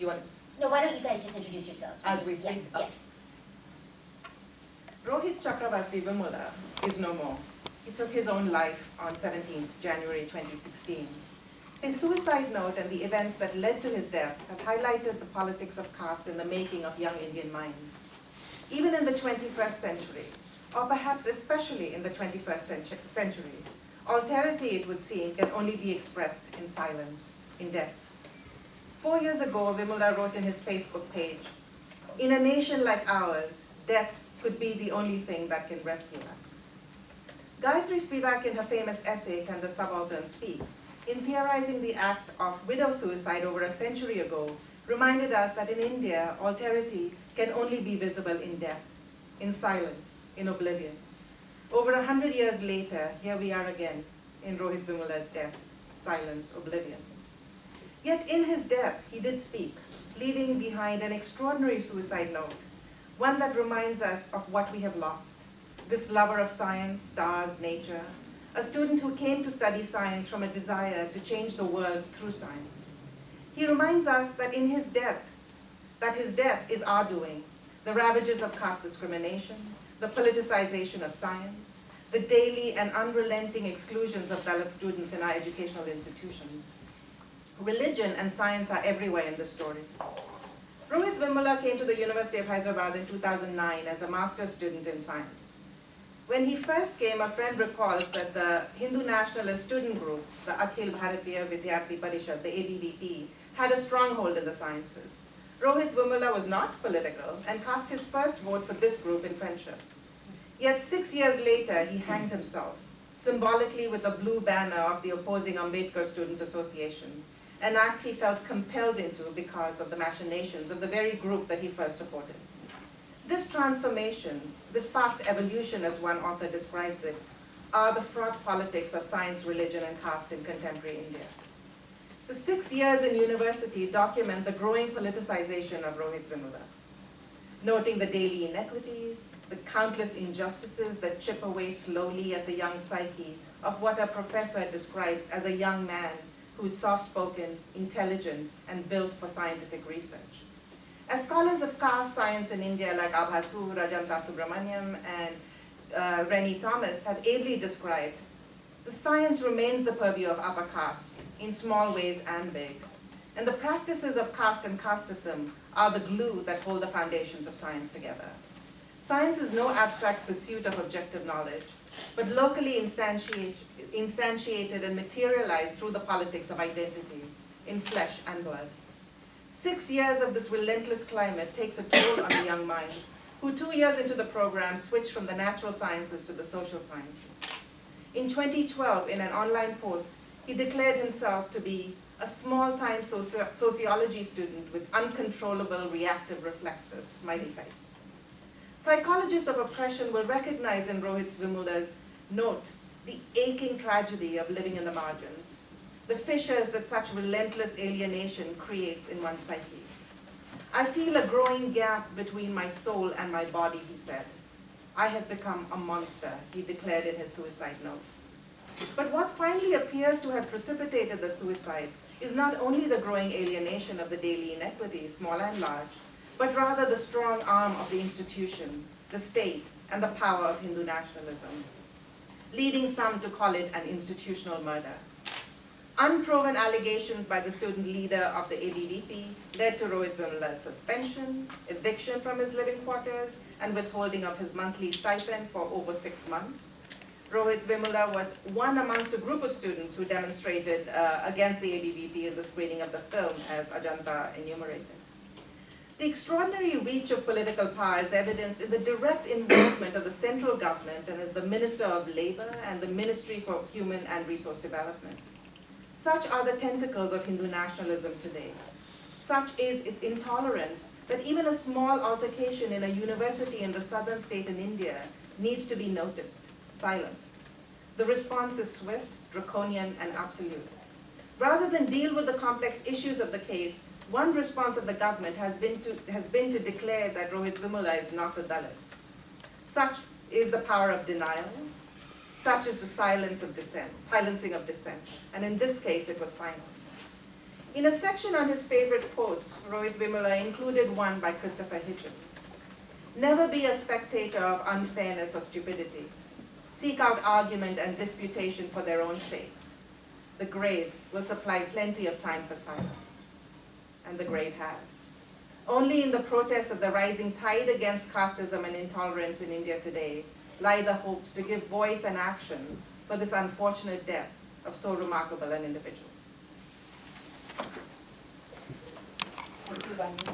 You want? No, why don't you guys just introduce yourselves? As we speak? Yeah. Rohit Vemula is no more. He took his own life on 17th January 2016. His suicide note and the events that led to his death have highlighted the politics of caste in the making of young Indian minds. Even in the 21st century, or perhaps especially in the 21st century, alterity, it would seem, can only be expressed in silence, in death. 4 years ago, Vemula wrote in his Facebook page, "In a nation like ours, death could be the only thing that can rescue us." Gayatri Spivak, in her famous essay, Can the Subaltern Speak?, in theorizing the act of widow suicide over a century ago, reminded us that in India, alterity can only be visible in death, in silence, in oblivion. Over 100 years later, here we are again in Rohit Vemula's death, silence, oblivion. Yet in his death, he did speak, leaving behind an extraordinary suicide note, one that reminds us of what we have lost. This lover of science, stars, nature, a student who came to study science from a desire to change the world through science. He reminds us that in his death, his death is our doing, the ravages of caste discrimination, the politicization of science, the daily and unrelenting exclusions of Dalit students in our educational institutions. Religion and science are everywhere in the story. Rohit Vemula came to the University of Hyderabad in 2009 as a master's student in science. When he first came, a friend recalls that the Hindu nationalist student group, the Akhil Bharatiya Vidyarthi Parishad, the ABVP, had a stronghold in the sciences. Rohit Vemula was not political and cast his first vote for this group in friendship. Yet 6 years later, he hanged himself, symbolically with a blue banner of the opposing Ambedkar Student Association, an act he felt compelled into because of the machinations of the very group that he first supported. This transformation, this fast evolution, as one author describes it, are the fraught politics of science, religion, and caste in contemporary India. The 6 years in university document the growing politicization of Rohit Vemula, noting the daily inequities, the countless injustices that chip away slowly at the young psyche of what a professor describes as a young man who is soft-spoken, intelligent, and built for scientific research. As scholars of caste science in India like Banu Subramaniam and Rennie Thomas have ably described, the science remains the purview of upper caste in small ways and big. And the practices of caste and casteism are the glue that hold the foundations of science together. Science is no abstract pursuit of objective knowledge, but locally instantiated and materialized through the politics of identity in flesh and blood. 6 years of this relentless climate takes a toll on the young mind, who 2 years into the program switched from the natural sciences to the social sciences. In 2012, in an online post, he declared himself to be a small-time sociology student with uncontrollable reactive reflexes, smiley face. Psychologists of oppression will recognize in Rohit Vemula's note the aching tragedy of living in the margins, the fissures that such relentless alienation creates in one's psyche. "I feel a growing gap between my soul and my body," he said. "I have become a monster," he declared in his suicide note. But what finally appears to have precipitated the suicide is not only the growing alienation of the daily inequities, small and large, but rather the strong arm of the institution, the state, and the power of Hindu nationalism, leading some to call it an institutional murder. Unproven allegations by the student leader of the ABVP led to Rohit Vemula's suspension, eviction from his living quarters, and withholding of his monthly stipend for over 6 months. Rohit Vemula was one amongst a group of students who demonstrated against the ABVP in the screening of the film, as Ajanta enumerated. The extraordinary reach of political power is evidenced in the direct involvement of the central government and the Minister of Labor and the Ministry for Human and Resource Development. Such are the tentacles of Hindu nationalism today. Such is its intolerance that even a small altercation in a university in the southern state in India needs to be noticed, silenced. The response is swift, draconian, and absolute. Rather than deal with the complex issues of the case, one response of the government has been to declare that Rohit Vemula is not a Dalit. Such is the power of denial. Such is the silencing of dissent. And in this case, it was final. In a section on his favorite quotes, Rohit Vemula included one by Christopher Hitchens. Never be a spectator of unfairness or stupidity. Seek out argument and disputation for their own sake. The grave will supply plenty of time for silence. And the grave has. Only in the protests of the rising tide against casteism and intolerance in India today lie the hopes to give voice and action for this unfortunate death of so remarkable an individual. Thank you, Banu.